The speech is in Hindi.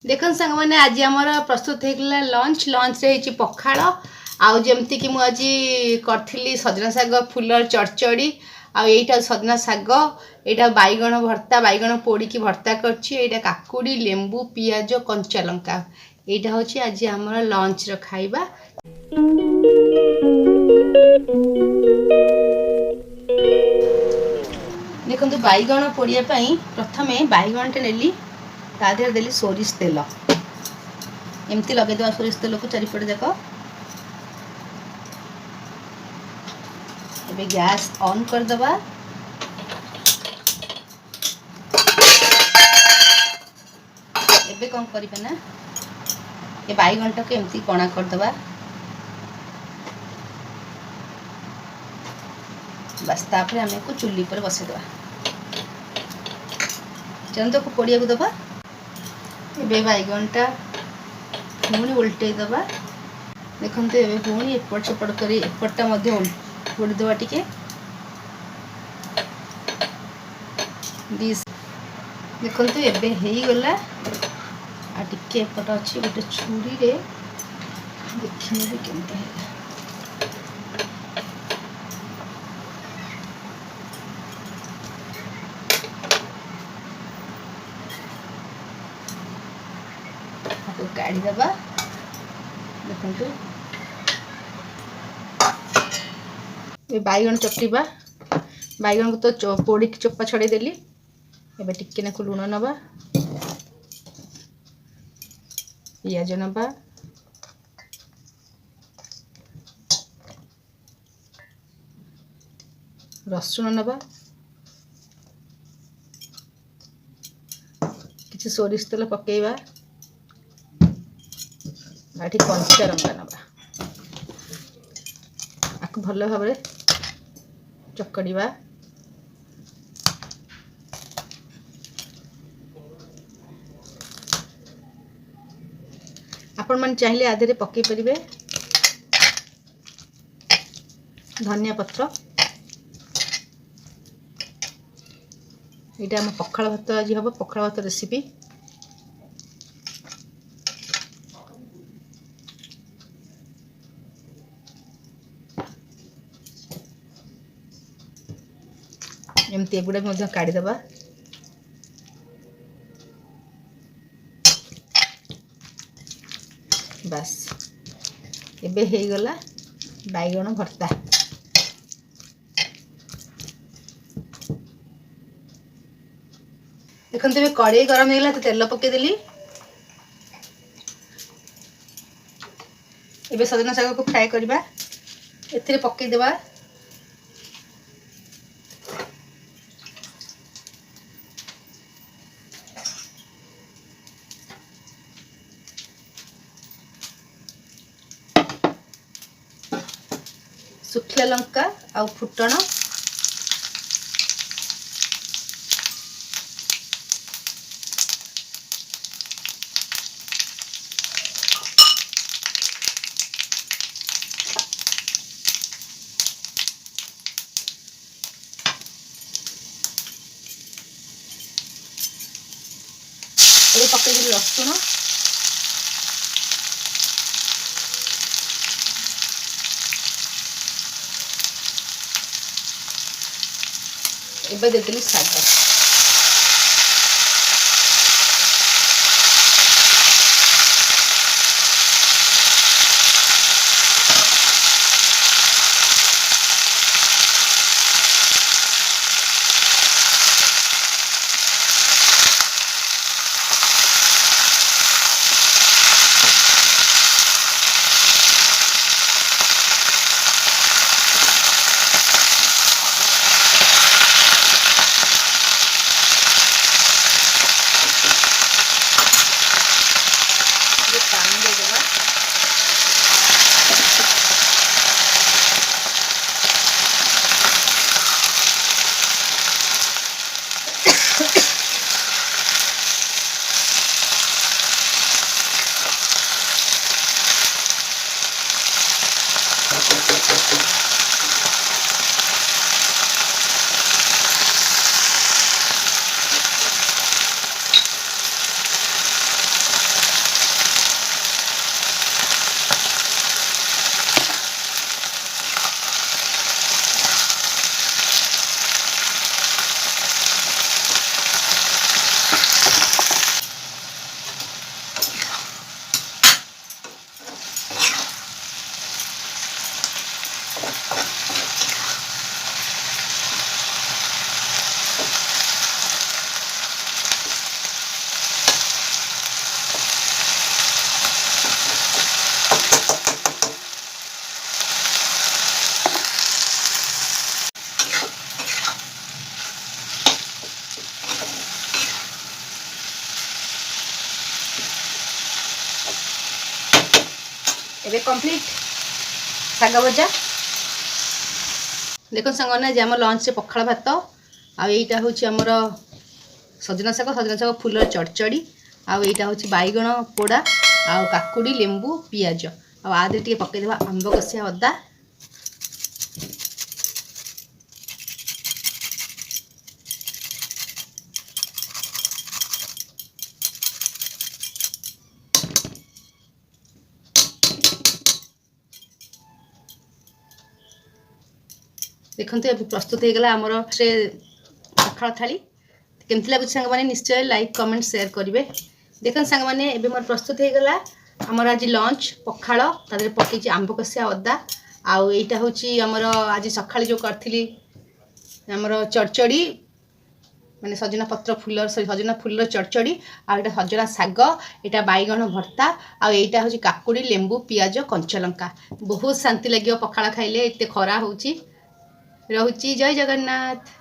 देखन संग मैंने आज आमर प्रस्तुत होगा लंच लंच रे पखाड़ आउ जमती कि मुझे करी सजना शाग फुलर चढ़चड़ी आईटा सजना शाग यहाँ बैगण भर्ता बैगण पोड़ी भर्ता कर काकुड़ी लेंबू पियाज कंचा लंका यहाँ हूँ आज आमर लंच खाइबा। देखो बैगण पोड़िया प्रथमे बैगण टे नेली तादेह देली सोरिष तेल एमती लगेदेवा सोरिष तेल को चारिपटे देख ए गैस ऑन करदबा एबे कौन करिबे ना ए बैगण टाक एमती कणा करदबा बस तापर आम को चुल्ली पर बसईदबा चलते को पोड़िया को दबा ए बैगणटा पुणी उल्टेदबा देखते ए पुणी एपट सेपट कर एपटा पोड़ीदबा टिके देखते एबे गला आ टिके एपट अच्छी गोटे छुरी रे देखिए केमती काढ़ीदबा देखते ये बैगण चकटिबा बैगण को तो पोड़ी चोपा छड़ेदेली एबे टिके नाकु लुण नबा पियाज नबा रसुण नबा किसी सोरिष तेल पकेबा आठी कंचा लंका नबा आपको भल भाव चकड़िबा आपण मन चाहिए आधे पकई परिबे धनिया पत्र यहाँ आम पखाड़ भात आज हम पखाड़ भात रेसिपी एमती एगुड़ा काढ़ीदबा बस एबे हो गला बैगण भर्ता देखते कड़े गरम होगा तो तेल पकईदेली एबे सजना शाग को फ्राए करवा ए पकईदेवा सुखिया लंका आउ फुटण ये पकईदेली रसुण एबे देदेली शाग एबे कंप्लीट शाग भजा देखो सांगने जे आम लंच रे पखाड़ भात आईटा हूँ आमर सजना शाग फूल चड़चड़ी आईटा हूँ बैगण पोड़ा आ काकुड़ी लेंबू पियाज आदि टे पकईदेवा आंब कषिया अदा देखते ये प्रस्तुत हो गला आमर पखाड़ थाली केमती लगुच सांग मैंने निश्चय लाइक कमेंट शेयर करेंगे। देखते सांग मैंने एबे मोर प्रस्तुत हो गला आमर आज लंच पखाड़ तादेह पकई आंब कषिया अदा आईटा हूँ आमर आज सकाଳେ जो करी आमर चड़चड़ी माने सजना पत्र फूल सजना फूल चड़चड़ी आईटा सजना शाग यहाँ बैगण भर्ता आईटा हूँ काकुड़ी लेंबू पियाज कंचा लंका बहुत शांति लगे पखाड़ खाइले एत खरा होची। रहुची जय जगन्नाथ।